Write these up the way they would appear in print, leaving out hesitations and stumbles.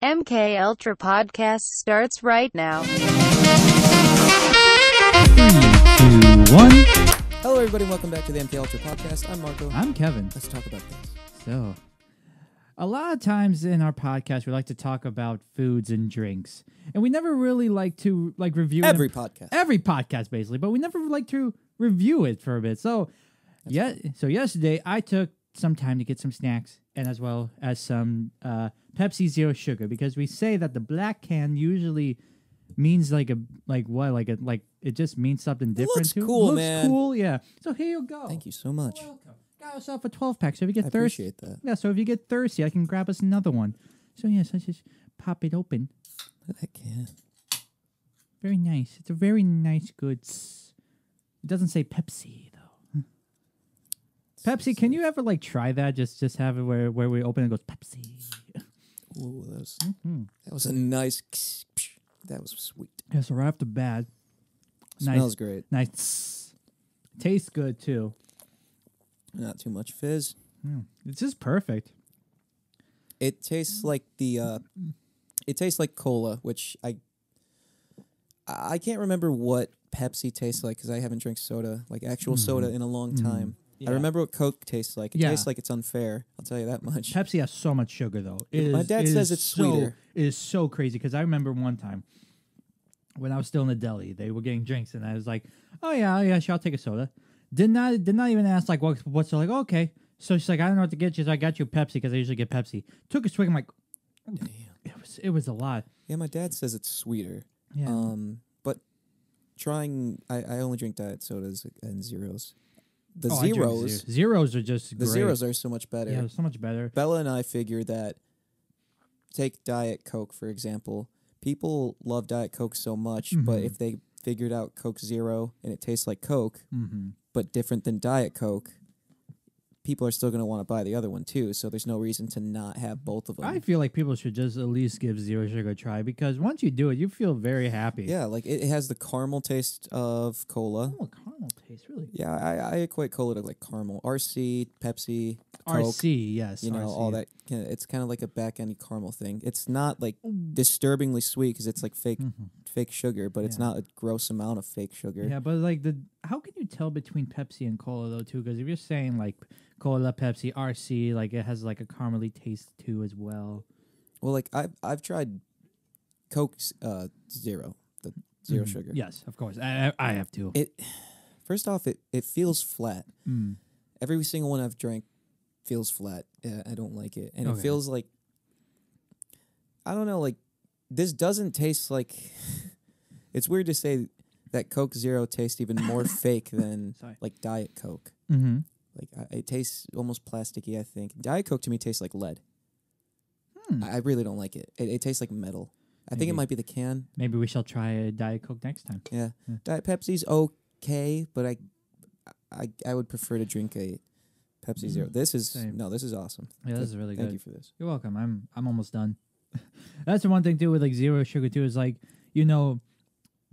MK Ultra podcast starts right now. 3, 2, 1. Hello, everybody, and welcome back to the MK Ultra podcast. I'm Marco. I'm Kevin. Let's talk about this. So, a lot of times in our podcast, we like to talk about foods and drinks, and we never really like to review Every podcast, basically, but we never like to review it for a bit. So, so yesterday I took some time to get some snacks and as well as some Pepsi Zero Sugar, because we say that the black can usually means it just means something different. Looks too. cool, Looks man. cool, yeah. So here you go. Thank you so much. You're welcome. Got yourself a 12-pack. So if you get I thirsty, appreciate that. yeah. So if you get thirsty, I can grab us another one. So yes, let's just pop it open. Look at that can. Very nice. It's a very nice goods. It doesn't say Pepsi though. Pepsi, can you ever try that? Just have it where we open it goes Pepsi. Ooh, that was a nice. That was sweet. Yeah. So right off the bat, Smells great. nice. Tastes good too. Not too much fizz. It's just perfect. It tastes like it tastes like cola, which I can't remember what Pepsi tastes like because I haven't drank soda, like actual soda, in a long time. Yeah. I remember what Coke tastes like. It Yeah. tastes like it's unfair. I'll tell you that much. Pepsi has so much sugar though. My dad says it's sweeter. It is so crazy because I remember one time when I was still in the deli, they were getting drinks, and I was like, "Oh yeah, sure, I'll take a soda." Did not even ask what's so okay. So she's like, "I don't know what to get you, so I got you Pepsi because I usually get Pepsi." Took a swig, I'm like, Damn. it was a lot. Yeah, my dad says it's sweeter. Yeah. But I only drink diet sodas and zeros. The Oh, I drink zeros, zeros are just the great. zeros are so much better. Yeah, so much better. Bella and I figured that. Take Diet Coke for example. People love Diet Coke so much, but if they figured out Coke Zero and it tastes like Coke, but different than Diet Coke, people are still going to want to buy the other one too. So there's no reason to not have both of them. I feel like people should just at least give zero sugar a try because once you do it, you feel very happy. Yeah, like it has the caramel taste of cola. Oh, caramel taste, really? Yeah, I equate cola to like caramel. RC, Pepsi, Coke, RC, yes. you know, RC. all that. It's kind of like a back-endy caramel thing. It's not like disturbingly sweet because it's like fake sugar, but it's not a gross amount of fake sugar. Yeah, but how can you tell between Pepsi and cola though too? Because if you're saying like cola, Pepsi, RC, like it has like a caramely taste too as well. Well, like I've tried Coke's Zero, the zero sugar. Yes, of course. I have to. First off, it feels flat. Every single one I've drank feels flat. Yeah, I don't like it, and it feels like I don't know. Like this doesn't taste like. It's weird to say that Coke Zero tastes even more fake than like Diet Coke. Mm-hmm. Like it tastes almost plasticky. I think Diet Coke to me tastes like lead. I really don't like it. It tastes like metal. I think it might be the can. Maybe we shall try a Diet Coke next time. Yeah. Diet Pepsi's okay, but I would prefer to drink a Pepsi Zero. This is awesome. Yeah, this is really good. Thank you for this. You're welcome. I'm almost done. That's the one thing too with like zero sugar too is like, you know,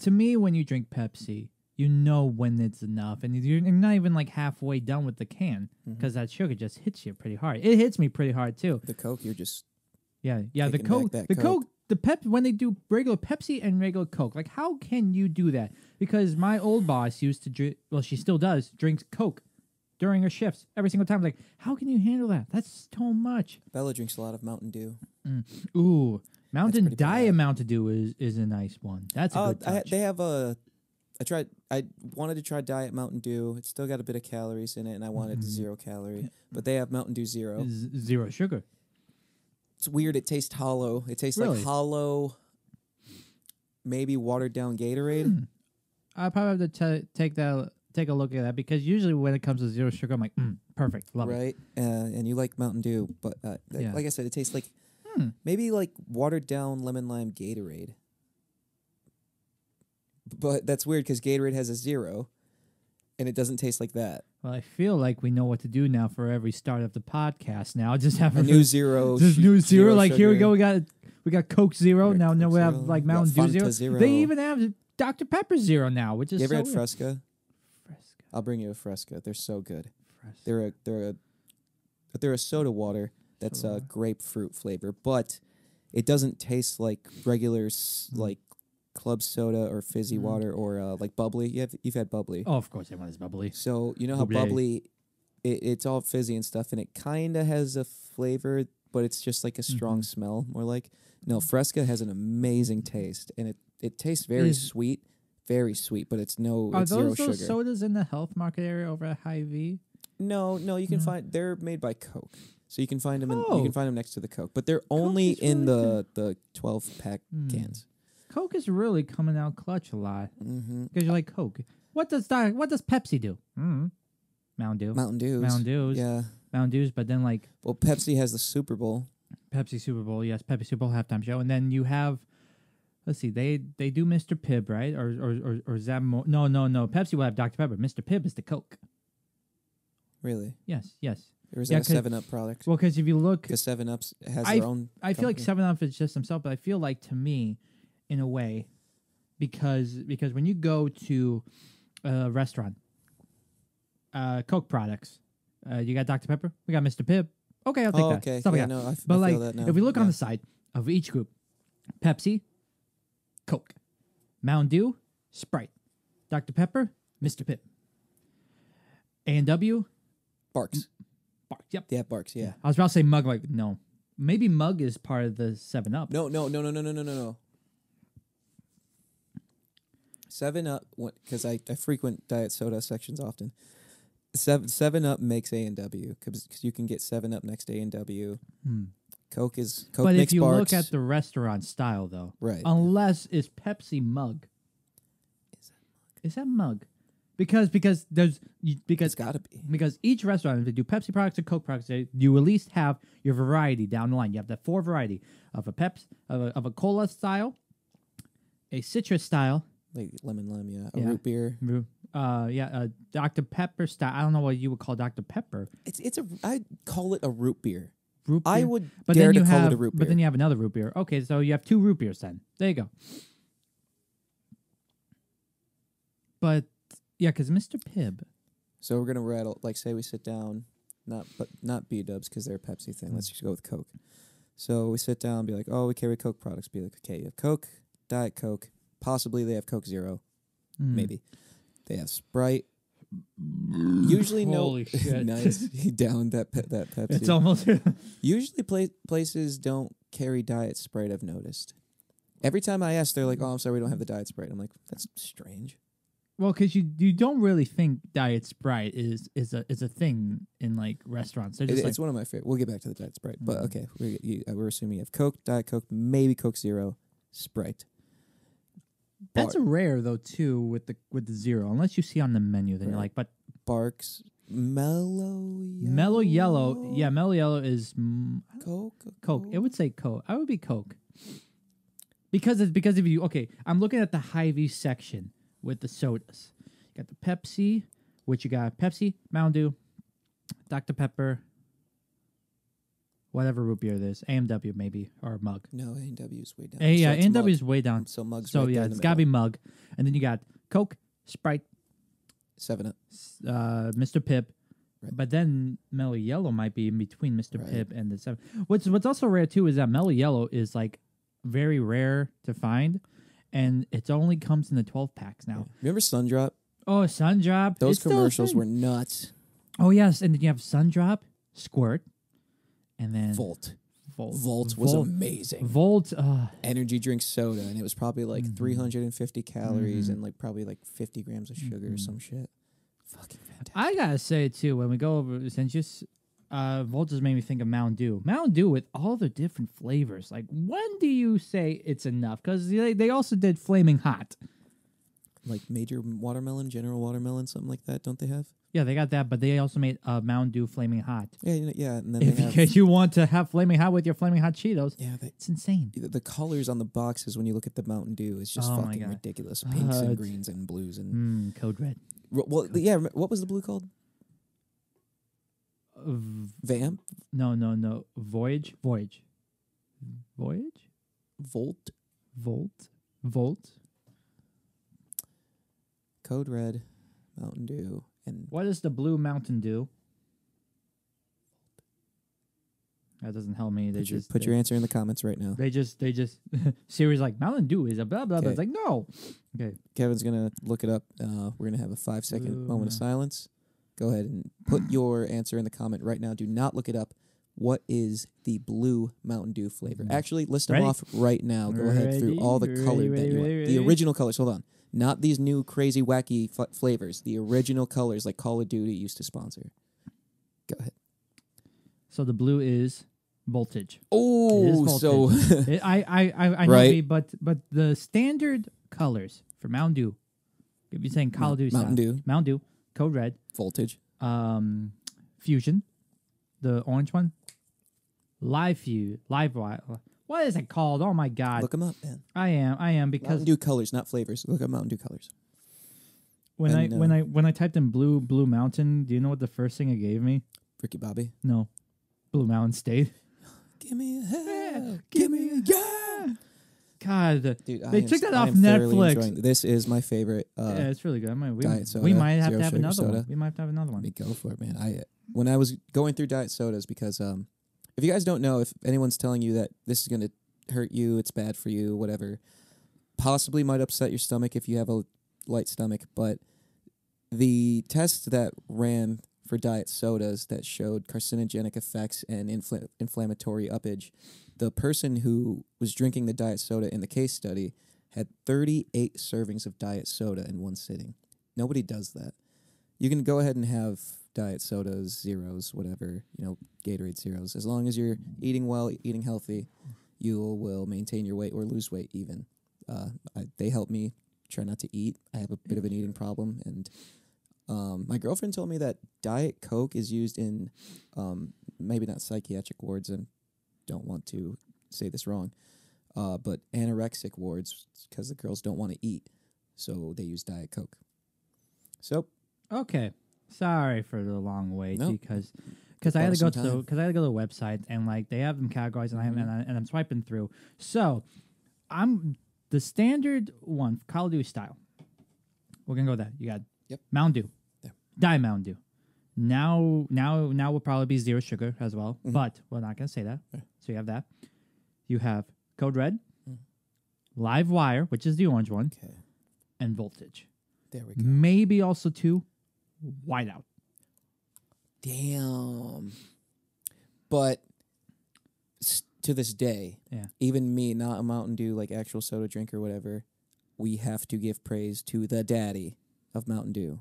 to me when you drink Pepsi, you know when it's enough, and you're not even like halfway done with the can because that sugar just hits you pretty hard. It hits me pretty hard too. The Coke, you're just Yeah. The taking Coke, back the that Coke, Coke. the Pep when they do regular Pepsi and regular Coke. Like, how can you do that? Because my old boss used to drink. Well, she still does. Drinks Coke during her shifts every single time. Like, how can you handle that? That's so much. Bella drinks a lot of Mountain Dew. Ooh, Mountain pretty Diet bad. Mountain Dew is a nice one. That's a good touch. They have a. I wanted to try Diet Mountain Dew. It's still got a bit of calories in it, and I wanted 0 calorie. But they have Mountain Dew Zero. Zero sugar. It's weird. It tastes hollow. It tastes Really? like hollow, maybe watered down Gatorade. I probably have to take a look at that because usually when it comes to zero sugar, I'm like, perfect, love it. Right? And you like Mountain Dew, but Yeah. like I said, it tastes like maybe like watered down lemon lime Gatorade. But that's weird because Gatorade has a 0, and it doesn't taste like that. Well, I feel like we know what to do now for every start of the podcast. Now just have A new zero. This new zero. Like here we sugar. go. We got Coke Zero. We got Now Coke we have Zero. like We got Mountain Dew Fanta Zero. Zero. They even have Dr Pepper Zero now, which is You ever so had weird. Fresca? Fresca. I'll bring you a Fresca. They're so good. Fresca. They're a soda water that's Soda. grapefruit flavor, but it doesn't taste like regular Mm. like club soda or fizzy Mm. water or like bubbly. You've had bubbly. Oh, of course, everyone is bubbly. So you know how Bubbly. bubbly, it's all fizzy and stuff, and it kind of has a flavor, but it's just like a strong Mhm. smell. More like no, Fresca has an amazing taste, and it tastes very Is- sweet, but it's Are it's zero those sugar. sodas in the health market area over at Hy-Vee? No, you can No. find they're made by Coke, so you can find them. You Oh. can find them next to the Coke, but they're only is in really the 12-pack Hmm. cans. Coke is really coming out clutch a lot Mm-hmm. because you like Coke. What does Pepsi do? Mountain Dew. Mountain Dews. Mountain Dews. Yeah. Mountain Dews, but then like Well, Pepsi has the Super Bowl. Pepsi Super Bowl, yes, Pepsi Super Bowl halftime show, and then you have, let's see, they do Mr. Pibb, right? Or is that more? No. Pepsi will have Dr. Pepper. Mr. Pibb is the Coke. Really? Yes. Or is Yeah, that a 'cause- 7-Up product? Well, because if you look, Because 7-Up has I their own. I feel like company. 7-Up is just themselves, but I feel like to me, in a way, because when you go to a restaurant, Coke products, you got Dr. Pepper, we got Mr. Pibb. Okay, I'll take Oh, that. okay. Stuff like Yeah, that. no, I But feel like, that now. if we look on Yeah. the side of each group, Pepsi, Coke, Mountain Dew, Sprite, Dr. Pepper, Mr. Pibb, A&W, Barks. Barks. Yep. Yeah, Barks. Yeah. I was about to say Mug. Like, no, maybe Mug is part of the 7-Up. No. 7-Up, because I frequent diet soda sections often. 7-Up makes A&W because you can get 7-Up next to A&W. Hmm. Coke But makes if you Barks. look at the restaurant style, though, Right. unless it's Pepsi Mug, is that Mug? Because there's It's because got to be. each restaurant, if they do Pepsi products and Coke products, you at least have your variety down the line. You have the 4 variety of a of a cola style, a citrus style, Like lemon lime, yeah. A Yeah. root beer. Dr. Pepper style. I don't know what you would call Dr. Pepper. I'd call it a root beer. Root beer. I would But dare then you to call have, it a root beer. But then you have another root beer. Okay, so you have 2 root beers then. There you go. But yeah, because Mr. Pibb. So we're gonna rattle. Like, say we sit down, not B Dubs because they're a Pepsi thing. Let's just go with Coke. So we sit down, and be like, oh, we carry Coke products. Be like, okay, you have Coke, Diet Coke. Possibly they have Coke Zero. Maybe they have Sprite. Usually Holy no. shit. Nice. He downed that Pepsi. It's almost. Usually places don't carry Diet Sprite. I've noticed. Every time I ask, they're like, "Oh, I'm sorry, we don't have the Diet Sprite." I'm like, "That's strange." Well, because you don't really think Diet Sprite is a thing in like restaurants. They're just It's one of my favorite. We'll get back to the Diet Sprite, but okay, we're assuming you have Coke, Diet Coke, maybe Coke Zero, Sprite. that's rare though too with the zero, unless you see on the menu. Then you're Right. like, but Barks, Mellow Yellow. Mellow Yellow, yeah, Mellow Yellow is Coke. Coke. It would say Coke. I would be Coke. Because if you I'm looking at the Hy-Vee section with the sodas. You got the Pepsi, which you got Pepsi, Mountain Dew, Dr. Pepper, whatever root beer it is, A&W maybe or Mug. No, A&W's way down. Yeah, it's A&W Mug. is way down. So Mug's So right yeah, there in it's the gotta be middle. Mug, and then you got Coke, Sprite, 7-Up. Mr. Pibb. Right. But then Mellow Yellow might be in between Mr. Right. Pibb and the 7. What's also rare too is that Mellow Yellow is like very rare to find, and it only comes in the 12 packs now. Remember Sundrop? Oh, Sundrop. Those It's still a commercials thing. were nuts. Oh yes, and then you have Sundrop, Squirt, and then Volt. Volt. Volt was amazing. Volt. Energy drink soda, and it was probably like Mhm. 350 calories Mhm. and like probably like 50 grams of sugar or some shit. Fucking fantastic. I gotta say too, when we go over, since just Volt just made me think of Mountain Dew. Mountain Dew with all the different flavors. Like, when do you say it's enough? Because they also did Flaming Hot. Like major watermelon, general watermelon, something like that. Don't they have? Yeah, they got that, but they also made Mountain Dew Flaming Hot. Yeah, yeah. And then If they have. because you want to have Flaming Hot with your Flaming Hot Cheetos, Yeah, it's insane. the colors on the boxes when you look at the Mountain Dew is just Oh my fucking God. ridiculous. Pinks and it's- greens and blues and Code Red. well, yeah. What was the blue called? Vamp, No. Voyage. Volt. Code Red, Mountain Dew, and What is the blue Mountain Dew? That doesn't help me. They just put your answer in the comments right now. They just Siri's like Mountain Dew is a blah blah blah. Okay. It's like no. Okay. Kevin's gonna look it up. We're gonna have a 5-second moment of silence. Go ahead and put your answer in the comment right now. Do not look it up. What is the blue Mountain Dew flavor? Actually, list them Ready? off right now. Go ahead through all the color that you want. The original colors. Hold on. Not these new crazy wacky flavors. The original colors like Call of Duty used to sponsor. Go ahead. So the blue is Voltage. Oh, so I know, Right. but the standard colors for Mountain Dew. If you're saying Call of Duty Mountain style, Dew. Mountain Dew, Code Red, Voltage. Fusion, the orange one, Live Wire. What is it called? Oh my God! Look them up, man. I am because Mountain Dew colors, not flavors. Look up Mountain Dew colors. when And, I typed in Blue Mountain, do you know what the first thing it gave me? Ricky Bobby. No, Blue Mountain State. Give me a hell. Give me a yeah. God, Dude, they took that off Netflix. This is my favorite. Yeah, it's really good. Diet soda, we might have zero to have sugar another soda. one. We might have to have another Let one. me go for it, man. When I was going through diet sodas, because if you guys don't know, if anyone's telling you that this is gonna hurt you, it's bad for you, whatever, possibly might upset your stomach if you have a light stomach, but the tests that ran for diet sodas that showed carcinogenic effects and inflammatory uppage, the person who was drinking the diet soda in the case study had 38 servings of diet soda in one sitting. Nobody does that. You can go ahead and have diet sodas, zeros, whatever, Gatorade zeros. As long as you're eating well, eating healthy, you will maintain your weight or lose weight even. They help me try not to eat. I have a bit of an eating problem, and my girlfriend told me that Diet Coke is used in maybe not psychiatric wards, and don't want to say this wrong, but anorexic wards because the girls don't want to eat, so they use Diet Coke. So Okay, sorry for the long wait No. because I had to go some to time. the website and like they have them categorized and I'm swiping through. So I'm the standard one, Call of Duty style. We're gonna go with that. You got Yep. Mountain Dew, Yeah. Diet Mountain Dew. Now will probably be zero sugar as well, Mm-hmm. but we're not gonna say that. Yeah. So you have that. You have Code Red, Mm. Live Wire, which is the orange one, Okay, and Voltage. there we go. Maybe also two Whiteout. Damn. But to this day, Yeah. even me, not a Mountain Dew, like actual soda drinker or whatever, we have to give praise to the daddy of Mountain Dew.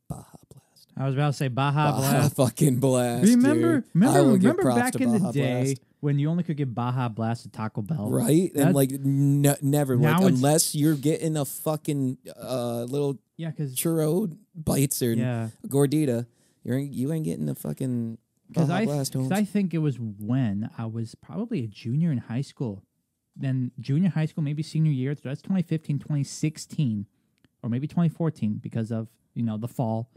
Baja Blast. I was about to say Baja Blast. fucking Blast. Remember give props back to in the Baja day Blast. when you only could get Baja Blast at Taco Bell, Right? That- And like never, Now like, it's- unless you're getting a fucking little Yeah, because churro bites or yeah, gordita, you ain't getting a fucking Baja Blast, Holmes. I think it was when I was probably a junior in high school. Then junior high school, maybe senior year. So that's 2015, 2016, or maybe 2014 because of the fall.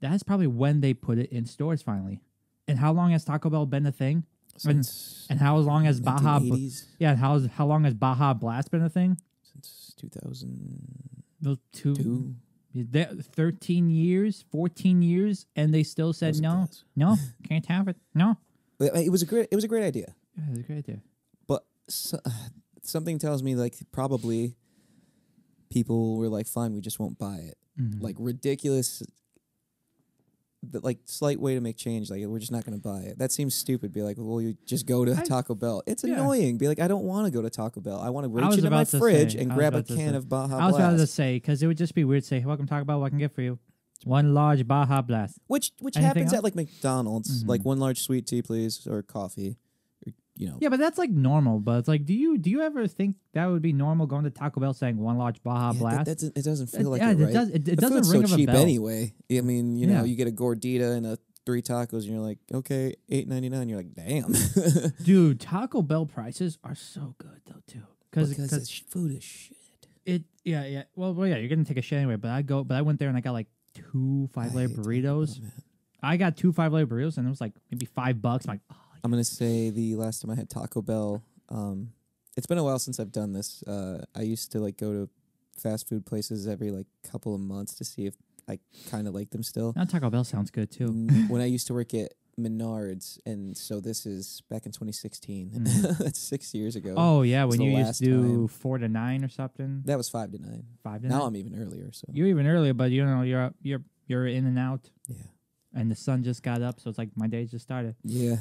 That's probably when they put it in stores finally. And how long has Taco Bell been a thing? Since And how long has Baja? 1980s, Yeah, how long has Baja Blast been a thing? since 2002. Those two. 13 years, 14 years, and they still said no, can't have it. No. It was a great idea, Yeah, that's a great idea. but something tells me like probably people were like, fine, we just won't buy it. Mm-hmm. Like ridiculous, like slight way to make change. Like we're just not going to buy it. That seems stupid. Be like, well, you just go to Taco Bell. It's yeah. annoying. Be like, I don't want to go to Taco Bell. I want to I reach was into my about to fridge say- and I was grab a about to can say- of Baja I was about to Blast. say, because it would just be weird to say, welcome Taco Bell, what can I get for you? One large Baja Blast. Which Anything happens else? at like McDonald's. Mhm. Like one large sweet tea, please, or coffee. Or, Yeah, but that's like normal. But it's like, do you ever think that would be normal going to Taco Bell saying one large Baja Yeah, Blast? it doesn't feel like yeah, it, right? It The doesn't food's ring so of cheap a bell. anyway. I mean, you Yeah. know, you get a gordita and 3 tacos, and you're like, okay, $8.99. You're like, damn, Dude, Taco Bell prices are so good though too. because food is shit. Yeah. Well, yeah, you're gonna take a shit anyway. But I went there and I got like 2 5-layer hate Taco burritos. Bell, man. I got 2 5-layer burritos and it was like maybe $5. I'm like, oh, I'm gonna say the last time I had Taco Bell, it's been a while since I've done this. I used to like go to fast food places every like couple of months to see if I kind of like them still. now Taco Bell sounds good too. When I used to work at Menards, and so this is back in 2016. That's 6 years ago. Oh yeah, was when the you used last to do time. 4 to 9 or something. That was 5 to 9. 5 to Now 9. I'm even earlier. So You're even earlier, but you know you're in and out, yeah, and the sun just got up, so it's like my day just started. yeah.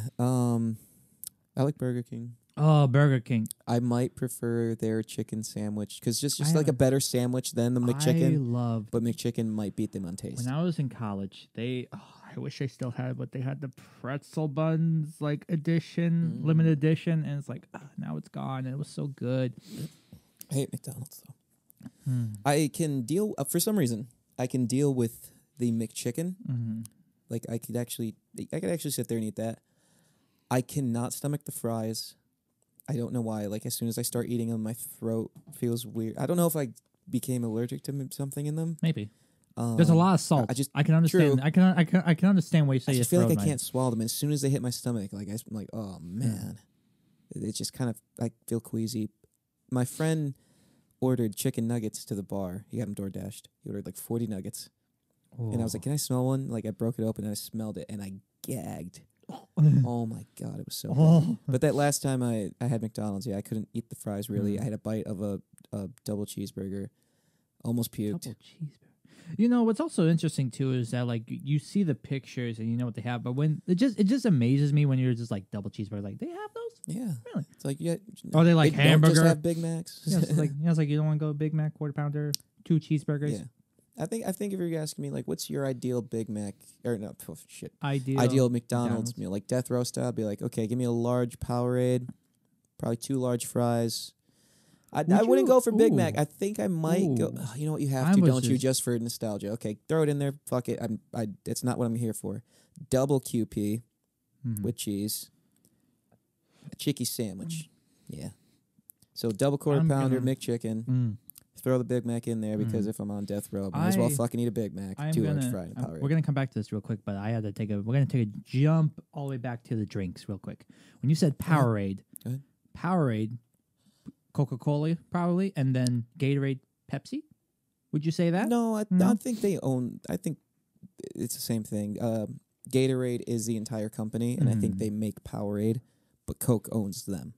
I like Burger King. Oh, Burger King. I might prefer their chicken sandwich because just I like a haven't- better sandwich than the McChicken. I love But McChicken might beat them on taste. when I was in college. I wish they still had, but they had the pretzel buns like edition, limited edition, and it's like now it's gone. And it was so good. I hate McDonald's though. Hmm. I can deal for some reason. I can deal with the McChicken. Mm-hmm. Like I could actually sit there and eat that. I cannot stomach the fries. I don't know why. Like as soon as I start eating them, my throat feels weird. I don't know if I became allergic to something in them. Maybe there's a lot of salt. I can understand. True. I can understand why you say I your just feel like throat I might- can't swallow them. As soon as they hit my stomach, like I'm like, oh man, it's just kind of I feel queasy. My friend ordered chicken nuggets to the bar. He got them door dashed. He ordered like 40 nuggets, and I was like, "Can I smell one?" Like I broke it open and I smelled it, and I gagged. Oh my god, it was so bad. But that last time I had McDonald's, I couldn't eat the fries really. I had a bite of a double cheeseburger, almost puked. Double cheeseburger. You know what's also interesting too is that like you see the pictures and you know what they have, but when it just amazes me when you're just like double cheeseburger, like they have those. Yeah, Really? it's like yeah. Oh, they like don't just hamburger. have Big Macs. Yeah, it's like it's like you don't want to go Big Mac, quarter pounder, 2 cheeseburgers. Yeah. I think if you're asking me like what's your ideal Big Mac or no shit Ideal McDonald's meal like death row style, I'd be like, okay, give me a large Powerade, probably 2 large fries. I wouldn't go for Big Mac. I think I might go. Oh, you know what? You have to, don't you? Just for nostalgia. Okay, throw it in there. Fuck it. It's not what I'm here for. Double QP with cheese. A chicky sandwich. Yeah. So double quarter pounder McChicken. Throw the Big Mac in there because if I'm on death row, I might as well fucking eat a Big Mac. 2 large fry and a Powerade. We're gonna come back to this real quick, but I had to we're gonna take a jump all the way back to the drinks real quick. When you said Powerade, Go ahead. Powerade, Coca-Cola probably, and then Gatorade, Pepsi. Would you say that? No, I No? think they own. I think it's the same thing. Gatorade is the entire company, and I think they make Powerade, but Coke owns them.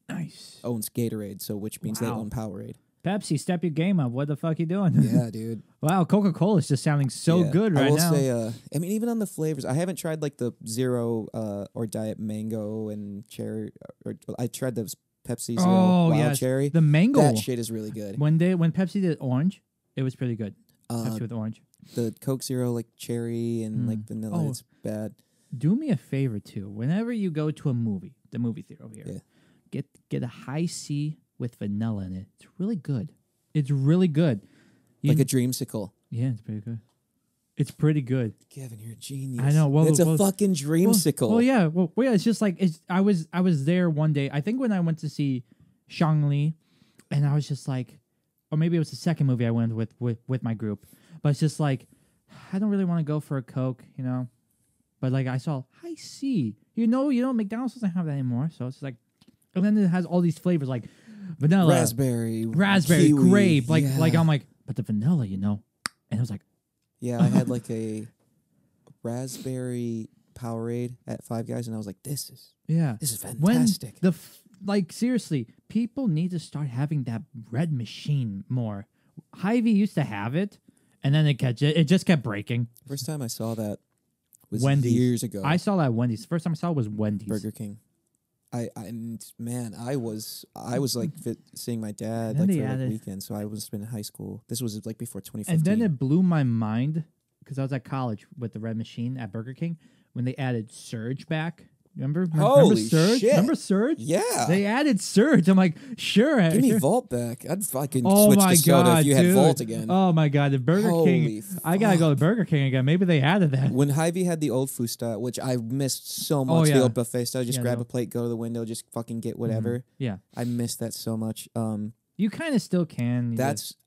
Nice. Owns Gatorade, so which means they Wow. own Powerade. Pepsi, step your game up. What the fuck you doing? Yeah, dude. Wow, Coca-Cola is just sounding so Yeah. good right I will now. say, I mean, even on the flavors, I haven't tried like the zero or diet mango and cherry. Or I tried the Pepsi Zero wild yes. cherry. The mango. That shit is really good. When Pepsi did orange, it was pretty good. Pepsi with orange. The Coke Zero like cherry and like vanilla, it's bad. Do me a favor too. Whenever you go to a movie, the movie theater over here, get a high C with vanilla in it. It's really good. It's really good. Like a dreamsicle. Yeah, it's pretty good. It's pretty good. Kevin, you're a genius. I know. Well, it's a fucking dreamsicle. Well, yeah. Well, yeah. It's just like I was there one day. I think when I went to see Shang-Li, and I was just like, or maybe it was the second movie I went with my group. But it's just like, I don't really want to go for a Coke, you know. But like I saw high C, you know, McDonald's doesn't have that anymore. So it's like, and then it has all these flavors like vanilla, raspberry, grape. kiwi, Like I'm like, but the vanilla, you know, and it was like, yeah, I had like a raspberry Powerade at Five Guys, and I was like, this is fantastic. Like seriously, people need to start having that red machine more. Hy-Vee used to have it, and then it just kept breaking. First time I saw that was Wendy's. years ago. I saw that at Wendy's. The first time I saw it was Wendy's. Burger King. I was like seeing my dad And then like they for like added- weekends, so I was in high school. This was like before 2015. And then it blew my mind because I was at college with the red machine at Burger King when they added Surge back. Remember Holy Surge? shit. Remember Surge? Yeah. They added Surge. I'm like, sure. Give me sure. Volt back. I'd fucking Oh switch my to soda god, if you had dude. Volt again. Oh my god, the Burger Holy King. I gotta go to Burger King again. Maybe they added that. When Hy-Vee had the old food style, which I missed so much, yeah. the old buffet style, just Yeah, grab no. a plate, go to the window, just fucking get whatever. Yeah, I missed that so much. you kind of still can. You just-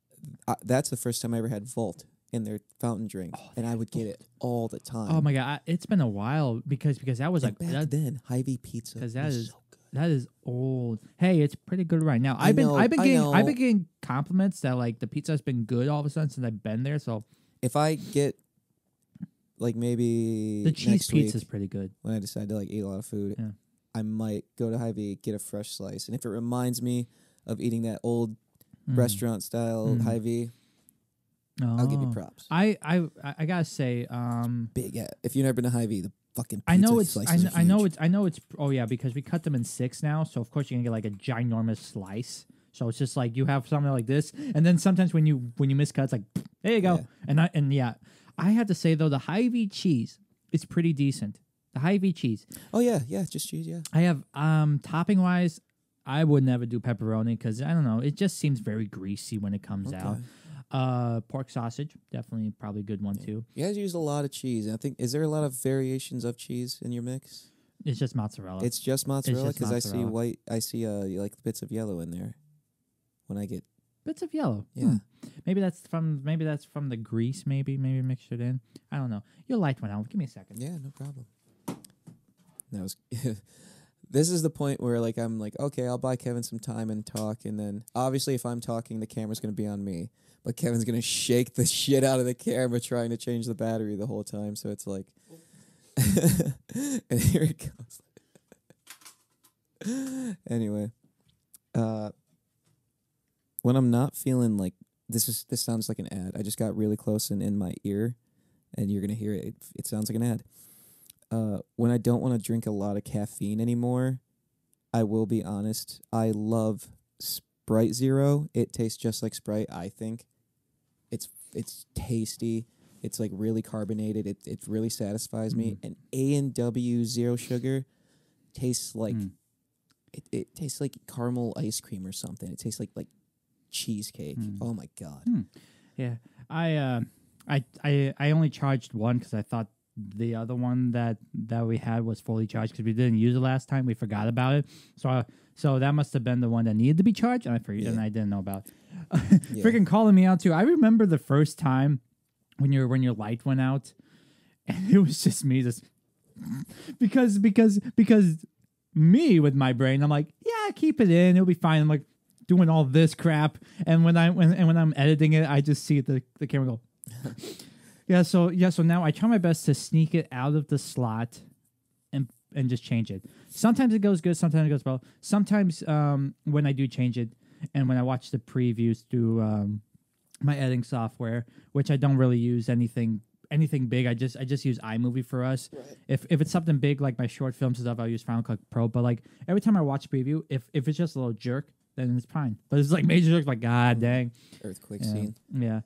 That's the first time I ever had Volt in their fountain drink, and I would get it all the time. Oh my god, it's been a while because that was And like back then, Hy-Vee pizza because was so good. that is old. Hey, it's pretty good right now. I I've been know. getting compliments that like the pizza has been good all of a sudden since I've been there. So If I get like maybe The cheese next pizza is week, pretty good. when I decide to like eat a lot of food, Yeah. I might go to Hy-Vee, get a fresh slice, and if it reminds me of eating that old Mm. restaurant style Mm. Hy-Vee, I'll give you Oh. props. I gotta say, Big, yeah. If you've never been to Hy-Vee, the fucking pizza I know it's slices are I know huge. it's oh yeah, because we cut them in 6 now, so of course you're gonna get like a ginormous slice. So it's just like you have something like this, and then sometimes when you miscut, it's like there you go. Yeah. I have to say though the Hy-Vee cheese is pretty decent. The Hy-Vee cheese. Oh yeah, just cheese, yeah. I have topping wise, I would never do pepperoni because I don't know, it just seems very greasy when it comes out. Pork sausage, definitely probably a good one too. You guys use a lot of cheese, and I think, is there a lot of variations of cheese in your mix? It's just mozzarella. It's just mozzarella, just because I see mozzarella. white. I see like bits of yellow in there. When I get Bits of yellow. Yeah. Maybe that's from the grease. Maybe mixed it in. I don't know. You'll light one out. Give me a second. yeah, no problem. That was. This is the point where like I'm like, okay, I'll buy Kevin some time and talk, and then obviously if I'm talking, the camera's gonna be on me, but Kevin's gonna shake the shit out of the camera trying to change the battery the whole time. So it's like, and here it goes. Anyway, when I'm not feeling like this sounds like an ad. I just got really close and in my ear, and you're gonna hear it. It sounds like an ad. When I don't want to drink a lot of caffeine anymore, I will be honest, I love Sprite Zero. It tastes just like Sprite, I think. It's tasty. It's like really carbonated. It really satisfies me. And A&W Zero Sugar tastes like it tastes like caramel ice cream or something. It tastes like cheesecake. Oh my god. Yeah. I only charged one because I thought the other one that we had was fully charged because we didn't use it last time. We forgot about it. So that must have been the one that needed to be charged, and I forget, and I didn't know about. Freaking calling me out too. I remember the first time when your light went out, and it was just me just because me with my brain, I'm like, yeah, keep it in, it'll be fine. I'm like doing all this crap, and when I'm editing it, I just see the camera go. So now I try my best to sneak it out of the slot and just change it. Sometimes it goes good, sometimes it goes well. Sometimes when I do change it and when I watch the previews through my editing software, which I don't really use anything big. I just use iMovie for us. Right. If it's something big like my short films and stuff, I'll use Final Cut Pro. But like every time I watch a preview, if it's just a little jerk, then it's fine. But it's like major jerks, like god dang. Earthquake scene. Yeah.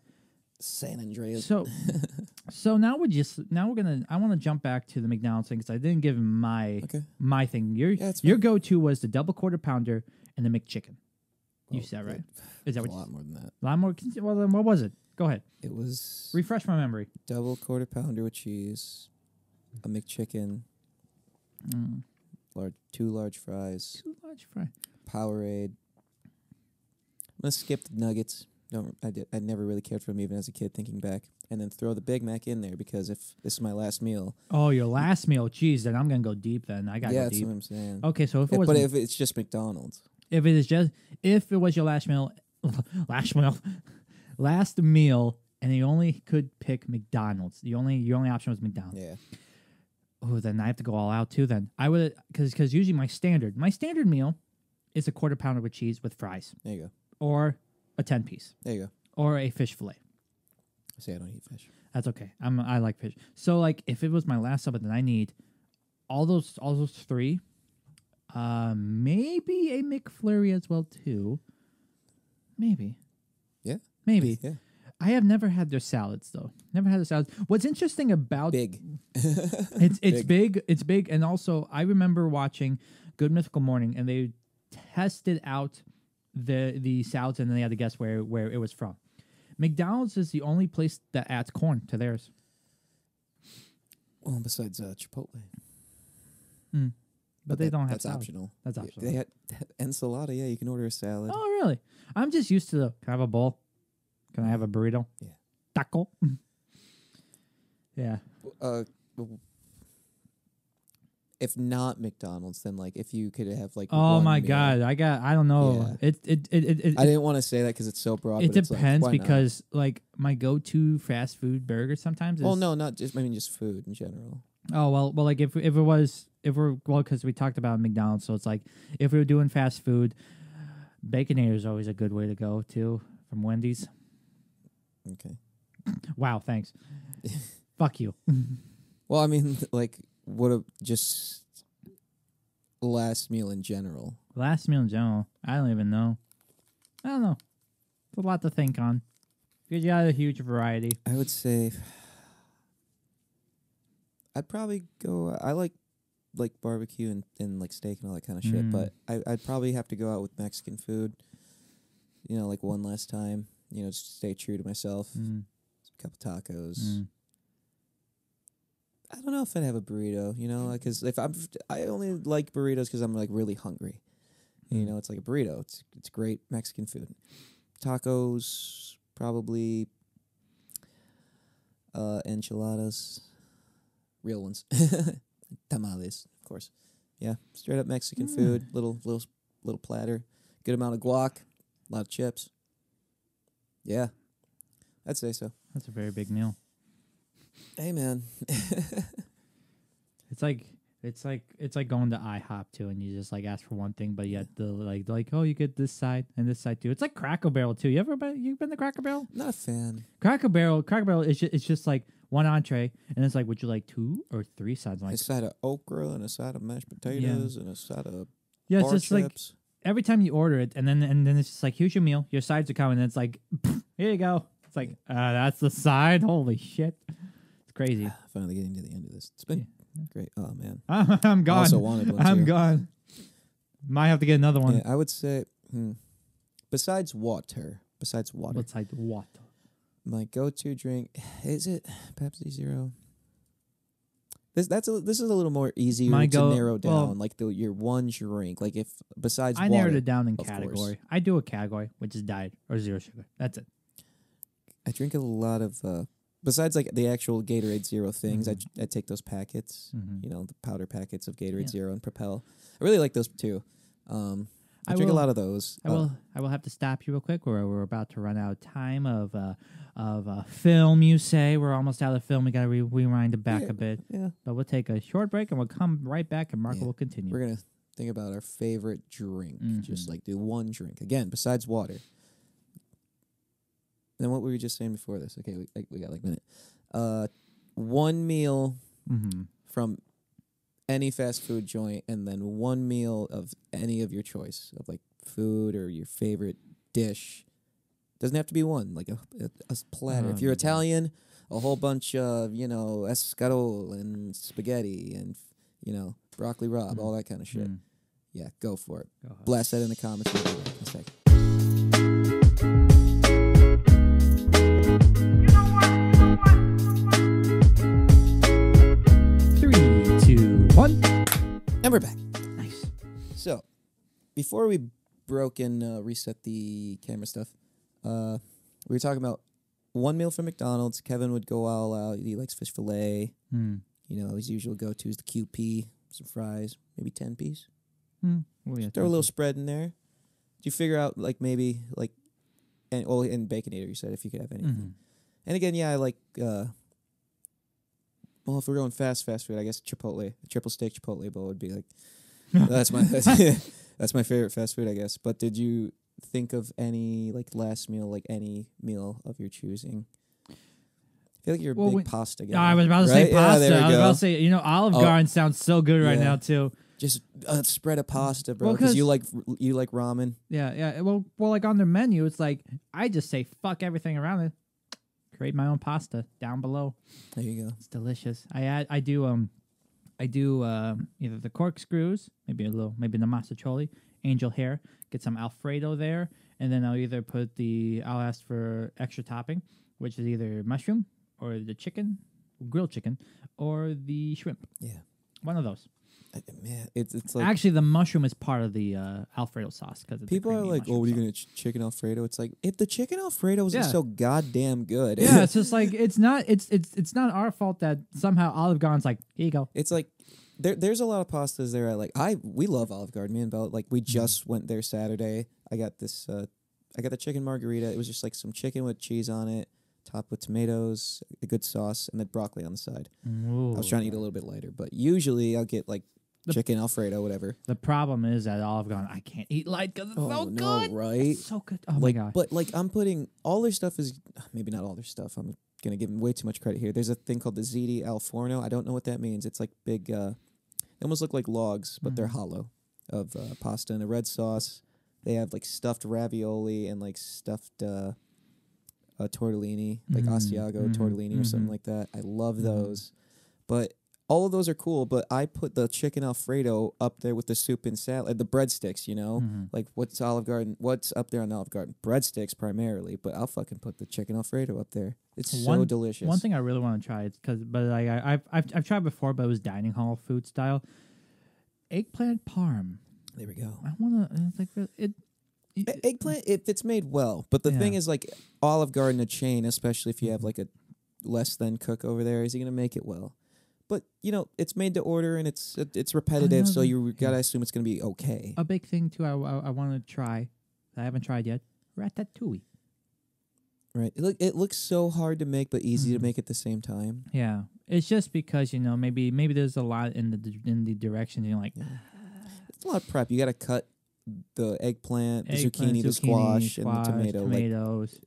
San Andreas. So now I want to jump back to the McDonald's thing because I didn't give my thing. Your go-to was the double quarter pounder and the McChicken. You said right? Is that what? A lot more than that. A lot more. Well, then what was it? Go ahead. It was refresh my memory. Double quarter pounder with cheese, a McChicken, two large fries, Powerade. I'm gonna skip the nuggets. I never really cared for them even as a kid, thinking back, and then throw the Big Mac in there because if this is my last meal. Oh, your last meal, geez, then I'm gonna go deep. Then I gotta go deep. That's what I'm saying. Okay, so if it's just McDonald's, if it was your last meal, last meal, and you only could pick McDonald's, your only option was McDonald's. Yeah. Oh, then I have to go all out too. Then I would because usually my standard meal is a quarter pounder with cheese with fries. There you go. Or a 10-piece. There you go. Or a fish fillet. See, I don't eat fish. That's okay. I like fish. So like if it was my last supper, then I need all those three. Maybe a McFlurry as well too. Maybe. Yeah. Maybe. Yeah. I have never had their salads though. Never had their salads. What's interesting about big. it's big. It's big, and also I remember watching Good Mythical Morning, and they tested out the salads, and then they had to guess where it was from. McDonald's is the only place that adds corn to theirs. Well, besides Chipotle. But they don't have that's salad. optional. That's optional. They had enchilada. Yeah, you can order a salad. Oh, really? I'm just used to can I have a bowl? Can I have a burrito? Yeah. Taco? Yeah. if not McDonald's, then like if you could have like Oh one my meal. god, I don't know. Yeah. It I didn't want to say that because it's so broad. it but it's like, depends why not? because like my go-to fast food burger sometimes is Well, no, not just. I mean, just food in general. Oh well, like if we're because we talked about McDonald's, so it's like if we were doing fast food, Baconator is always a good way to go too from Wendy's. Okay. Wow, thanks. Fuck you. Well, I mean, like, what a just last meal in general. Last meal in general, I don't even know. I don't know. It's a lot to think on. Because you got a huge variety. I would say I'd probably go. I like barbecue and like steak and all that kind of shit. But I'd probably have to go out with Mexican food. You know, like one last time. You know, just stay true to myself. A couple tacos. I don't know if I'd have a burrito. You know, because I only like burritos because I'm like really hungry. You know, it's like a burrito. It's great Mexican food. Tacos, probably. Enchiladas, real ones. Tamales, of course. Yeah, straight up Mexican food. Little platter. Good amount of guac. A lot of chips. Yeah, I'd say so. That's a very big meal. Hey, man. It's like going to IHOP too, and you just like ask for one thing, but yet oh, you get this side and this side too. It's like Cracker Barrel too. You been to Cracker Barrel? Not a fan. Cracker Barrel is just like one entree, and it's like, would you like 2 or 3 sides? Like A side of okra and a side of mashed potatoes and a side of yeah, it's bar just chips. like every time you order it, and then it's just like, here's your meal, your sides are coming, and it's like, here you go. It's like that's the side. Holy shit, it's crazy. Finally getting to the end of this. It's been great. Oh man, I'm gone. I also wanted one I'm too. gone. Might have to get another one. Yeah, I would say besides water, What's like water? my go-to drink is it Pepsi Zero. This is a little more easier to narrow down. Like your one drink. Like if besides I water, narrowed it down in of category. course. I do a category, which is diet or zero sugar. That's it. I drink a lot of besides like the actual Gatorade Zero things. I take those packets. You know, the powder packets of Gatorade Zero and Propel. I really like those too. I drink a lot of those. I will have to stop you real quick. We're about to run out of time of film. You say we're almost out of film. We got to rewind it back a bit. Yeah, but we'll take a short break and we'll come right back. And Marco will continue. we're gonna think about our favorite drink. Just like do one drink again besides water. Then what were we just saying before this? Okay, we got like a minute. One meal from any fast food joint, and then one meal of any of your choice of like food or your favorite dish. Doesn't have to be one, like a platter. If you're Italian, a whole bunch of escarole and spaghetti and broccoli rabe, all that kind of shit. Yeah, go for it. Blast that in the comments. We'll be back in a second. 3, 2, 1. And we're back. Nice. So, before we broke and reset the camera stuff, we were talking about one meal from McDonald's. Kevin would go all out. He likes fish fillet. His usual go-to is the QP, some fries, maybe 10 piece. Throw a little spread in there. Did you figure out like maybe like, and Baconator you said if you could have anything. And again, yeah, I like. Well, if we're going fast food, I guess Chipotle, a triple steak Chipotle bowl would be like. that's my favorite fast food, I guess. But did you think of any like last meal, like any meal of your choosing? I feel like you're a big pasta guy. I was about to say pasta. Yeah, I was about to say, Olive Garden sounds so good right now too. Just spread a pasta, bro, because you like ramen. Yeah. Well, like on their menu, it's like I just say fuck everything around it. Create my own pasta down below. There you go. It's delicious. I do either the corkscrews, maybe the massacholi, angel hair. Get some Alfredo there, and then I'll either I'll ask for extra topping, which is either mushroom or the chicken, grilled chicken, or the shrimp. Yeah, one of those. Man, it's like actually the mushroom is part of the Alfredo sauce because people are like, "Oh, what are you gonna chicken Alfredo?" It's like if the chicken Alfredo isn't so goddamn good. Yeah, it's just like it's not our fault that somehow Olive Garden's like, here you go. It's like there's a lot of pastas there. We love Olive Garden. Me and Bella, like we just went there Saturday. I got this. I got the chicken margarita. It was just like some chicken with cheese on it, topped with tomatoes, a good sauce, and then broccoli on the side. Ooh. I was trying to eat a little bit lighter, but usually I'll get like chicken Alfredo, whatever. The problem is at Olive Garden, I can't eat light because it's so good. Right? It's so good. Oh like, my god! But like I'm putting all their stuff is maybe not all their stuff. I'm gonna give them way too much credit here. There's a thing called the ziti al forno. I don't know what that means. It's like big. They almost look like logs, but they're hollow of pasta and a red sauce. They have like stuffed ravioli and like stuffed tortellini, like Asiago tortellini or something like that. I love those. But all of those are cool, but I put the chicken Alfredo up there with the soup and salad, the breadsticks, you know? Like what's Olive Garden? What's up there on Olive Garden? Breadsticks primarily, but I'll fucking put the chicken Alfredo up there. It's so delicious. One thing I really want to try is but like I've tried before, but it was dining hall food style. Eggplant parm. There we go. I want to. It's like Eggplant, if it's made well. But the thing is, like, Olive Garden, a chain, especially if you have, like, a less than cook over there, is he going to make it well? But, you know, it's made to order, and it's repetitive, so you got to assume it's going to be okay. A big thing, too, I want to try, that I haven't tried yet, ratatouille. Right. It looks so hard to make, but easy to make at the same time. Yeah. It's just because, you know, maybe there's a lot in the direction, you're like... It's a lot of prep. You got to cut the eggplant, the zucchini, the squash, and the tomatoes.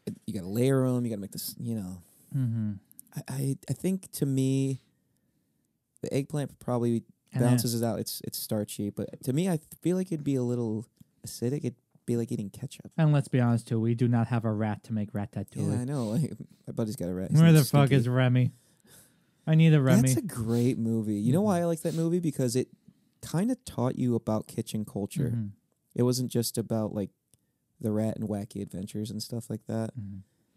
Like, you got to layer them. You got to make this, you know. I think, to me, the eggplant probably balances it out. It's starchy. But to me, I feel like it'd be a little acidic. It'd be like eating ketchup. And let's be honest, too. We do not have a rat to make ratatouille. Yeah, I know. Like, my buddy's got a rat. Where the fuck is Remy? I need a Remy. That's a great movie. You know why I like that movie? Because it kind of taught you about kitchen culture. It wasn't just about like the rat and wacky adventures and stuff like that.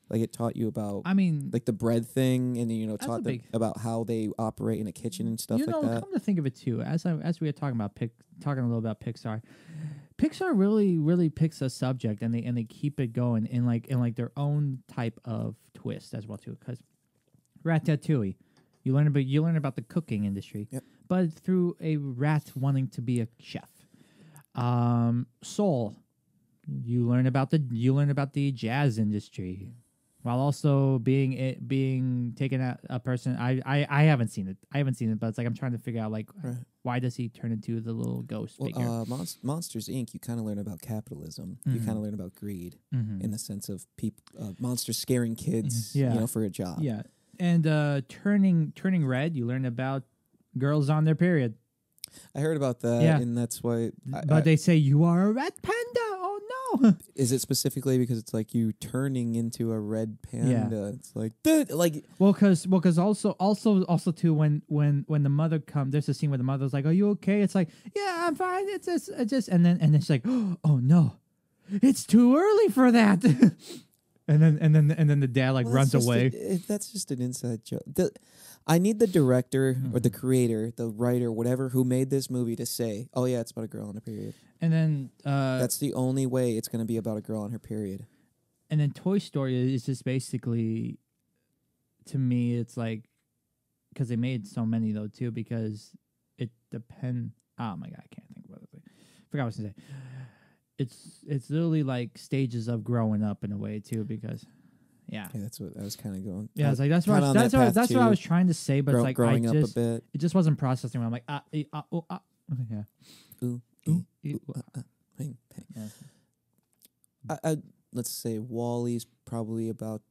Like it taught you about, like the bread thing, and you know, taught them about how they operate in a kitchen and stuff like that. Come to think of it too, as we were talking about talking a little about Pixar. Pixar really picks a subject and they keep it going in like their own type of twist as well too. Because Ratatouille, you learn about the cooking industry. Yep. But through a rat wanting to be a chef. Soul, you learn about the jazz industry, while also being taken at a person. I haven't seen it, but it's like I'm trying to figure out like why does he turn into the little ghost figure? Monsters Inc. You kind of learn about capitalism. You kind of learn about greed in the sense of monsters scaring kids, you know, for a job. Yeah, and turning red, you learn about girls on their period. I heard about that, and that's why. But they say you are a red panda. Oh no! Is it specifically because it's like you turning into a red panda? Yeah. It's like, dude, like. Because also too when the mother comes, there's a scene where the mother's like, "Are you okay?" It's like, "Yeah, I'm fine." It's just, and then it's like, "Oh no, it's too early for that." and then the dad like runs away. That's just an inside joke. I need the director or the creator, the writer, whatever, who made this movie to say, "Oh yeah, it's about a girl on her period." And then that's the only way it's going to be about a girl on her period. And then Toy Story is just basically, to me, it's like, because they made so many though too, because it depends. Oh my god, I can't think about it. Forgot what I was going to say. It's literally like stages of growing up in a way too, because. Yeah, that's what I was kind of going. Yeah, it's like that's what I was trying to say, but it's like growing up a bit. It just wasn't processing. Where I'm like yeah. Ooh, ping. Yeah. Let's say WALL-E's probably about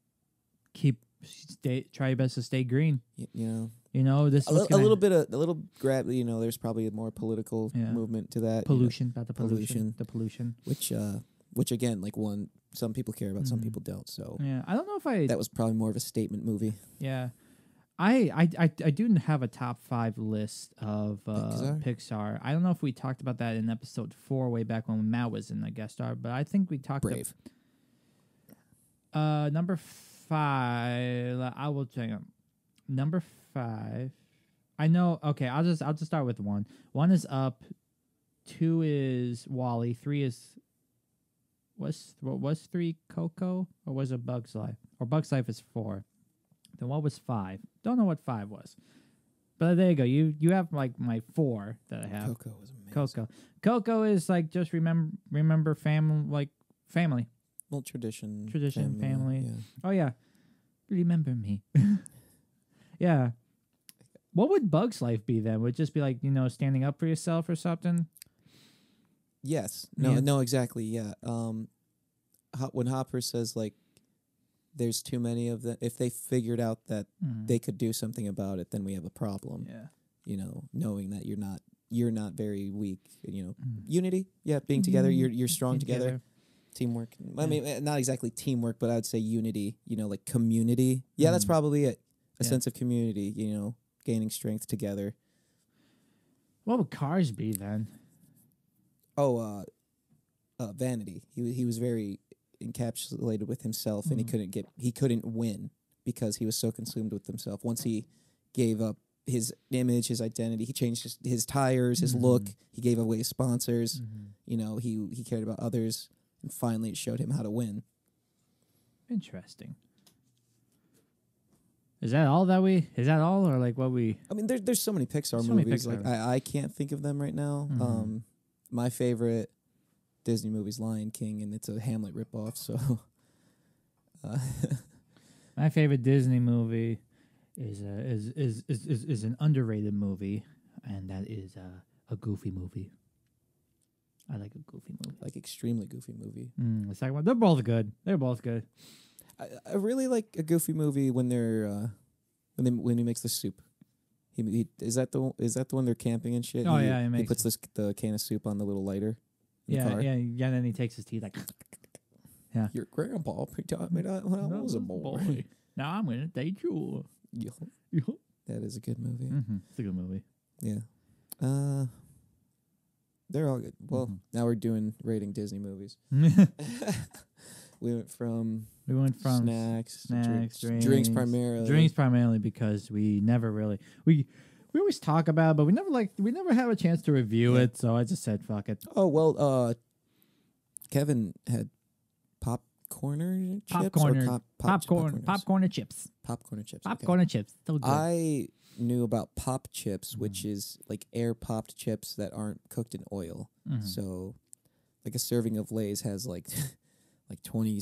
try your best to stay green. You know this a little grab. You know, there's probably a more political movement to that. Pollution, about the pollution. Which again, like some people care about, some people don't. So yeah, I don't know if that was probably more of a statement movie. Yeah, I do have a top 5 list of Pixar. I don't know if we talked about that in episode 4 way back when Matt was in the guest star, but I think we talked. Brave. Number 5. I will check them. Number 5. I know. Okay, I'll just start with 1. 1 is Up. 2 is WALL-E. 3 is. Was 3 Coco, or was it Bug's Life? Or Bug's Life is 4. Then what was 5? Don't know what 5 was. But there you go. You have like my 4 that I have. Coco was amazing. Coco is like just remember family. Well, tradition, Family. Yeah. Oh yeah, remember me. Yeah. What would Bug's life be then? Would it just be like standing up for yourself or something? Yes. Yeah. No. Exactly. Yeah. When Hopper says like, "There's too many of them," if they figured out that they could do something about it, then we have a problem. Yeah. Knowing that you're not very weak. Unity. Yeah, being together. You're strong together. Teamwork. I mean, not exactly teamwork, but I'd say unity. Like community. Yeah, that's probably it. A sense of community. Gaining strength together. What would Cars be then? Oh, vanity. He was very encapsulated with himself, and he couldn't win because he was so consumed with himself. Once he gave up his image, his identity, he changed his tires, his look. He gave away his sponsors. He cared about others, and finally it showed him how to win. Interesting. Is that all, or like what we? I mean, there's so many Pixar movies. Like I can't think of them right now. My favorite Disney movie is Lion King, and it's a Hamlet ripoff. So, my favorite Disney movie is an underrated movie, and that is a Goofy movie. I like a Goofy movie, like extremely Goofy movie. Let's talk about. They're both good. I really like a Goofy movie when they're when he makes the soup. He is that the one they're camping and shit? Oh, he puts the can of soup on the little lighter. In the car. Yeah. And then he takes his teeth like. Yeah. Your grandpa taught me that when I was a boy. Now I'm gonna date you. That is a good movie. It's a good movie. Yeah. They're all good. Well, now we're rating Disney movies. We went from snacks, drinks primarily. Drinks primarily because we never really we always talk about it, but we never have a chance to review it. So I just said fuck it. Oh well, Kevin had popcorn chips. Popcorn chips. Popcorn chips. Popcorn chips. Still good. I knew about pop chips, which is like air popped chips that aren't cooked in oil. So, like a serving of Lay's has like 20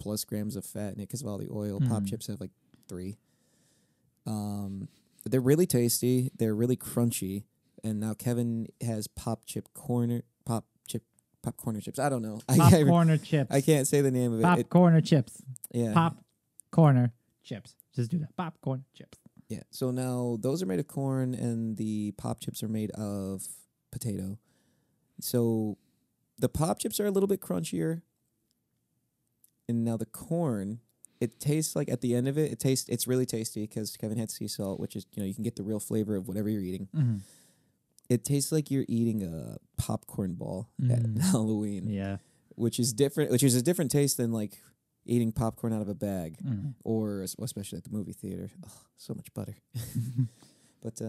plus grams of fat in it because of all the oil. Pop chips have like 3. But they're really tasty. They're really crunchy. And now Kevin has pop corner chips. I don't know. Popcorn chips. I can't say the name of it. Popcorn chips. Yeah. Popcorn chips. Just do that. Popcorn chips. Yeah. So now those are made of corn, and the pop chips are made of potato. So the pop chips are a little bit crunchier. And now the corn, it tastes like at the end of it, it's really tasty because Kevin had sea salt, which is, you can get the real flavor of whatever you're eating. It tastes like you're eating a popcorn ball at Halloween. Yeah. Which is a different taste than like eating popcorn out of a bag or especially at the movie theater. Oh, so much butter. But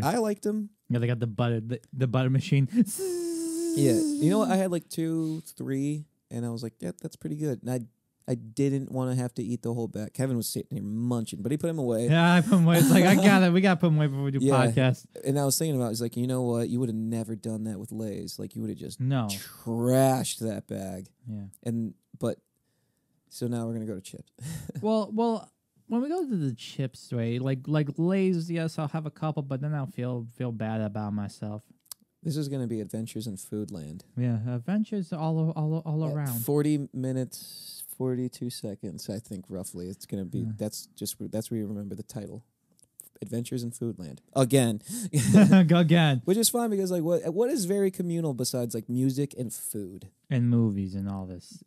I liked them. Yeah, they got the butter machine. Yeah. You know what? I had like 2, 3, and I was like, yeah, that's pretty good. And I didn't want to have to eat the whole bag. Kevin was sitting here munching, but he put him away. Yeah, I put him away. It's like, I got it. We got to put him away before we do podcast. And I was thinking about it. It's like, you know what? You would have never done that with Lay's. Like, you would have just trashed that bag. Yeah. So now we're going to go to chips. well, when we go to the chips, right, like Lay's, yes, I'll have a couple, but then I'll feel bad about myself. This is going to be Adventures in Foodland. Yeah, Adventures all around. 40 minutes, 42 seconds, I think, roughly. It's going to be, that's where you remember the title. Adventures in Foodland. Again. Again. Which is fine because, like, what is very communal besides, like, music and food? And movies and all this.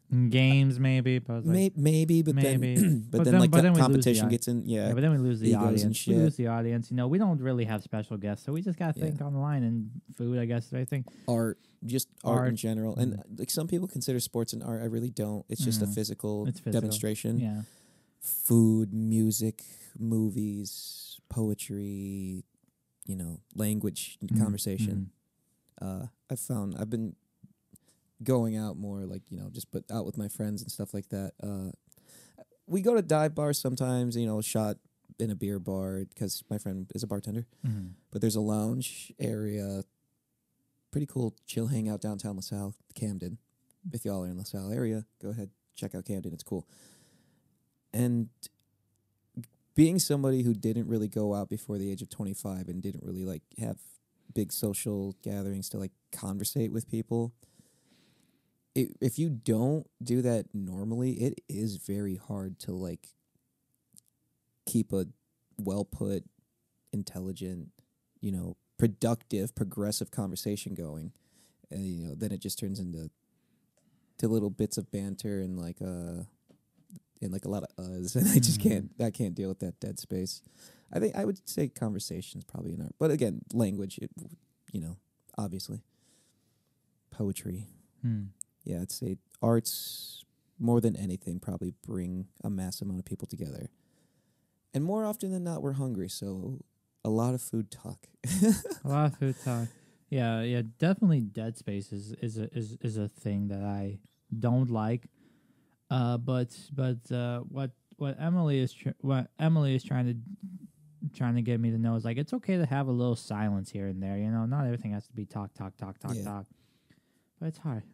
And games, maybe. But like, maybe. Then competition gets in. Yeah, but then we lose the audience. We lose the audience. We don't really have special guests, so we just got to think online and food, I guess. I think art in general. And like some people consider sports and art. I really don't. It's just a physical demonstration. Yeah. Food, music, movies, poetry, language, conversation. I've been going out more, like, just put out with my friends and stuff like that. We go to dive bars sometimes, shot in a beer bar because my friend is a bartender. Mm-hmm. But there's a lounge area, pretty cool chill hangout downtown LaSalle, Camden. If y'all are in LaSalle area, go ahead, check out Camden. It's cool. And being somebody who didn't really go out before the age of 25 and didn't really like have big social gatherings to like conversate with people, if you don't do that normally, it is very hard to like keep a well put, intelligent, productive, progressive conversation going. And then it just turns into little bits of banter and like a lot of uhs, and I can't deal with that dead space. I think I would say conversation is probably an art, but again, language, obviously, poetry. Yeah, I'd say arts more than anything probably bring a mass amount of people together, and more often than not, we're hungry, so a lot of food talk. A lot of food talk. Yeah, definitely. Dead space is a thing that I don't like. But what Emily is trying to get me to know is like it's okay to have a little silence here and there. Not everything has to be talk. But it's hard.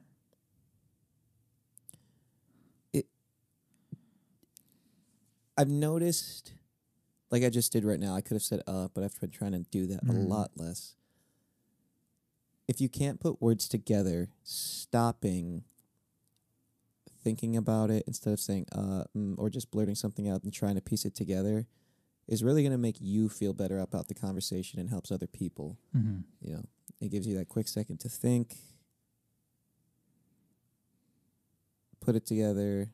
I've noticed, like I just did right now, I could have said but I've been trying to do that a lot less. If you can't put words together, stopping, thinking about it instead of saying or just blurting something out and trying to piece it together is really going to make you feel better about the conversation and helps other people. It gives you that quick second to think, put it together,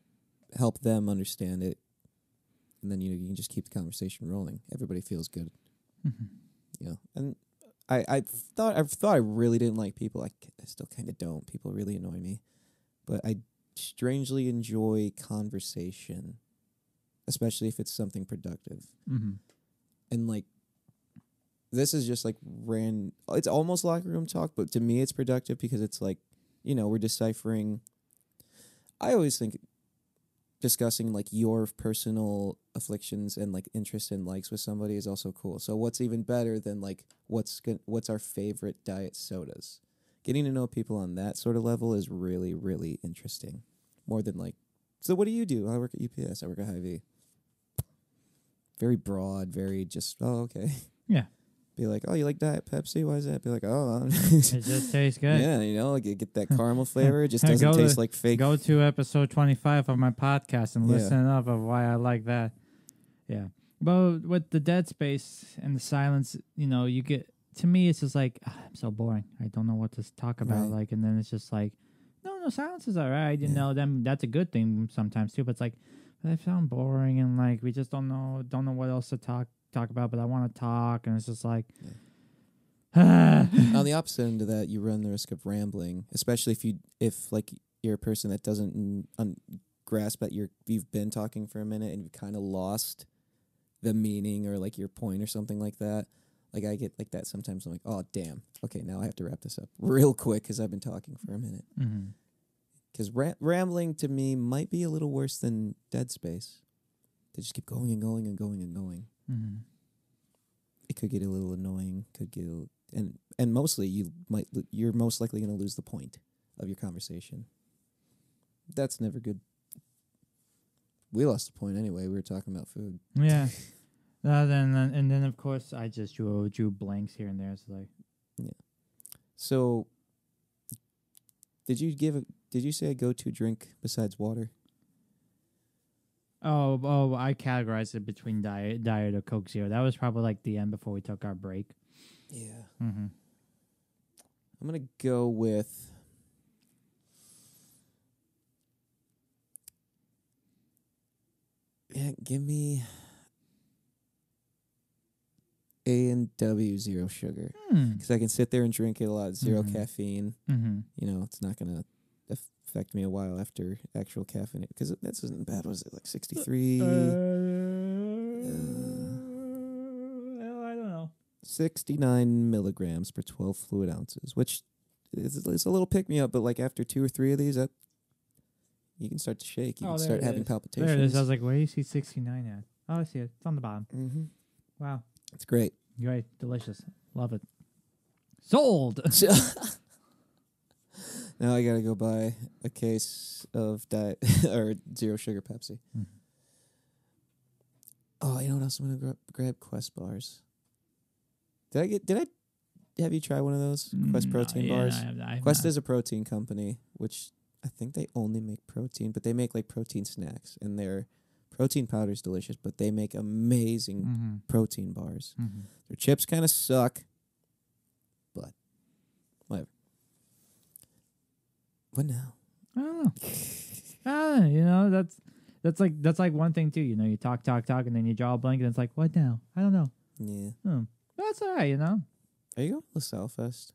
help them understand it, and then you can just keep the conversation rolling. Everybody feels good. And I thought I really didn't like people. I still kind of don't. People really annoy me, but I strangely enjoy conversation, especially if it's something productive. And like, this is just like it's almost locker room talk, but to me it's productive because it's like, we're deciphering. I always think discussing like your personal afflictions and like interests and likes with somebody is also cool. So what's even better than like what's our favorite diet sodas? Getting to know people on that sort of level is really, really interesting. More than like, so what do you do? I work at UPS. I work at Hy-Vee. Very broad, very just, okay. Yeah. Be like, oh, you like Diet Pepsi? Why is that? Be like, oh. It just tastes good. Yeah, like get that caramel flavor. It just doesn't taste like fake. Go to episode 25 of my podcast and listen up of why I like that. Yeah. But with the dead space and the silence, you get, to me, it's just like, I'm so boring. I don't know what to talk about. Right. Like, and then it's just like, no, silence is all right. Then that's a good thing sometimes too. But it's like, I found boring and like, we just don't know what else to talk about, but I want to talk. And it's just like, on the opposite end of that, you run the risk of rambling, especially if like you're a person that doesn't grasp that you've been talking for a minute and you've kind of lost the meaning or like your point or something like that. Like I get like that sometimes. I'm like, oh damn, okay, now I have to wrap this up real quick because I've been talking for a minute. Because rambling to me might be a little worse than dead space. They just keep going and going and going and going. It could get a little annoying. And mostly you're most likely going to lose the point of your conversation. That's never good. We lost the point anyway. We were talking about food. Yeah. And then of course I just drew blanks here and there. It's like, yeah. So, did you say a go-to drink besides water? Oh, I categorized it between diet or Coke Zero. That was probably like the end before we took our break. Yeah. I'm gonna go with give me A&W Zero Sugar because I can sit there and drink it a lot. Zero caffeine. It's not gonna affect me a while after actual caffeine because that isn't bad. Was it like 63? I don't know. 69 milligrams per 12 fluid ounces, which is a little pick me up, but like after 2 or 3 of these, you can start to shake. You can start having palpitations. There it is. I was like, where do you see 69 at? Oh, I see it. It's on the bottom. Mm-hmm. Wow. It's great. Great. Delicious. Love it. Sold. Now I gotta go buy a case of diet or zero sugar Pepsi. Mm. Oh, you know what else I'm gonna grab? Quest bars. Did I have you try one of those Quest protein bars? Quest is a protein company, which I think they only make protein, but they make like protein snacks, and their protein powder is delicious. But they make amazing protein bars. Mm-hmm. Their chips kind of suck, but whatever. What now? I don't know. You know, that's like one thing too. You know, you talk, and then you draw a blank, and it's like, what now? I don't know. Yeah. That's all right. You know. Are you going to LaSalle Fest?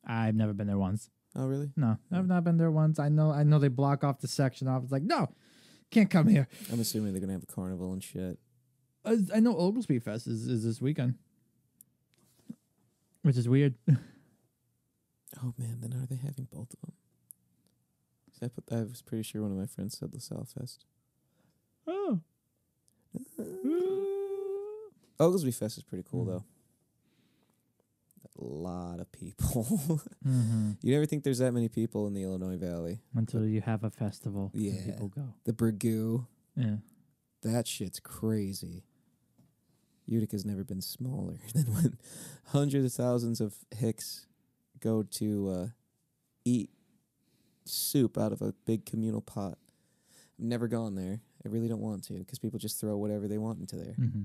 I've never been there once. Oh, really? No, I've not been there once. I know they block off the section off. It's like, no, can't come here. I'm assuming they're going to have a carnival and shit. I know Oglesby Fest is this weekend, which is weird. Oh, man, then are they having both of them? I was pretty sure one of my friends said LaSalle Fest. Oh. Oglesby Fest is pretty cool, though. A lot of people. You never think there's that many people in the Illinois Valley. Until you have a festival. Yeah. And people go. The Burgoo. Yeah. That shit's crazy. Utica's never been smaller than when hundreds of thousands of hicks go to eat soup out of a big communal pot. I've never gone there. I really don't want to because people just throw whatever they want into there. Mm-hmm.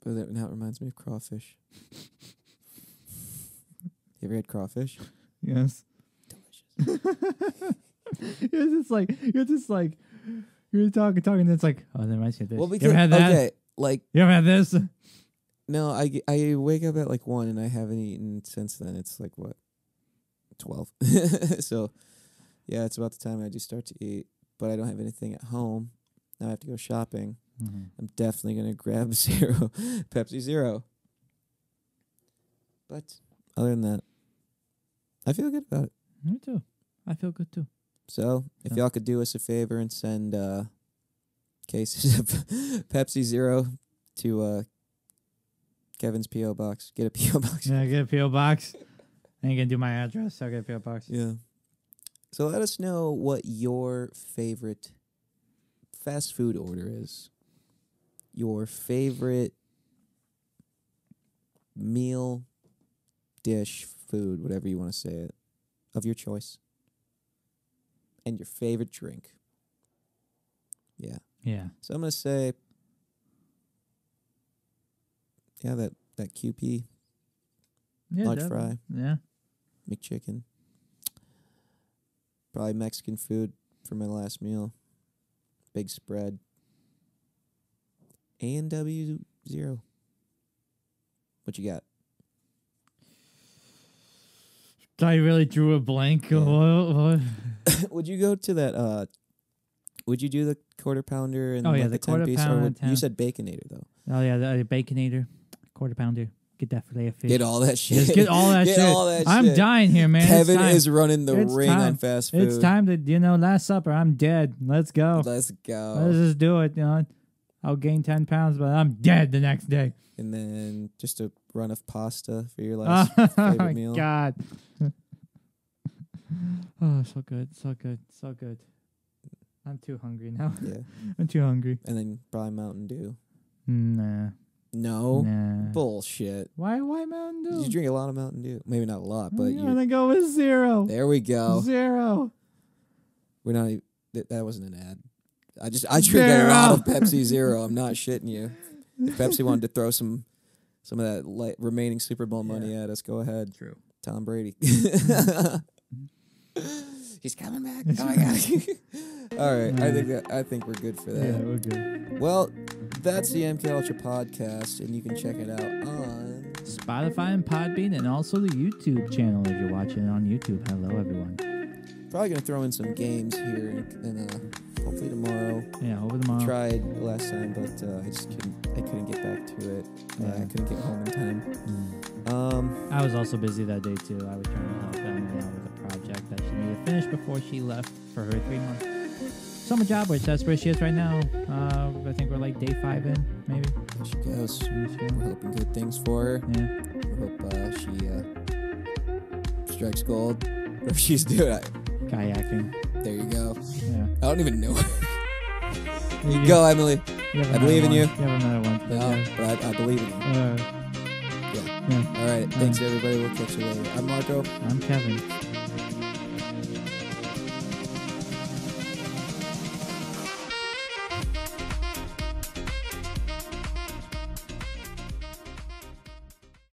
But now it reminds me of crawfish. You ever had crawfish? Yes. Delicious. you're talking, and it's like, oh, that reminds me of this. Well, you ever had that? Okay, like You ever had this? no, I wake up at like 1 and I haven't eaten since then. It's like what, 12. So yeah, it's about the time I do start to eat. But I don't have anything at home. Now I have to go shopping. Mm-hmm. I'm definitely gonna grab Zero, Pepsi Zero. But other than that, I feel good about it. Me too. I feel good too. So if y'all could do us a favor and send cases of Pepsi Zero to Kevin's P.O. box. Get a P.O. box. Yeah, get a P.O. box. I ain't gonna do my address. I'll get a P.O. box. Yeah. So let us know what your favorite fast food order is. Your favorite meal, dish, food, whatever you want to say it, of your choice. And your favorite drink. Yeah. Yeah. So I'm going to say, yeah, that QP, large fry, Yeah. McChicken. Probably Mexican food for my last meal. Big spread. A&W Zero. What you got? I really drew a blank. Yeah. What? Would you go to that? Would you do the quarter pounder and Oh, yeah, like the 10 quarter piece? pounder Or and 10. you said Baconator though. Oh yeah, the Baconator, quarter pounder. Get that fillet of fish. Get all that shit. Just get all that Get shit. all that I'm shit. dying here, man. Kevin It's time. is running the It's ring time. on fast food. It's time to, Last Supper. I'm dead. Let's go. Let's Let's go. just do it. I'll gain 10 pounds, but I'm dead the next day. And then just a run of pasta for your Oh last favorite my meal. god. Oh, so good, so good, so good. I'm too hungry now. Yeah. I'm too hungry. And then probably Mountain Dew. Nah. No. Nah. Bullshit. Why Mountain Dew? Did you drink a lot of Mountain Dew? Maybe not a lot, but I'm you. gonna go with 0. There we go. 0. We're not. That wasn't an ad. I drink a lot of Pepsi Zero. I'm not shitting you. If Pepsi wanted to throw some of that remaining Super Bowl money at us, go ahead. True. Tom Brady. He's coming back. Oh my god. All right. I think we're good for that. Yeah, we're good. Well, that's the MK Ultra podcast, and you can check it out on Spotify and Podbean, and also the YouTube channel if you're watching it on YouTube. Hello, everyone. Probably gonna throw in some games here, and hopefully tomorrow. Yeah, over tomorrow. Tried last time, but I couldn't get back to it. I couldn't get home in time. I was also busy that day too. I was trying to help Emily out with a project that she needed to finish before she left for her 3 months. summer job, which that's where she is right now. I think we're like day 5 in, maybe. There she goes. There she goes. We're hoping good things for her. Yeah. We hope she strikes gold. Whatever she's doing. Kayaking. There you go. Yeah. I don't even know. You go, Emily. I believe in you. You have another one. But No, yeah. but I believe in you. Yeah. All right. Thanks, everybody. We'll catch you later. I'm Marco. I'm Kevin.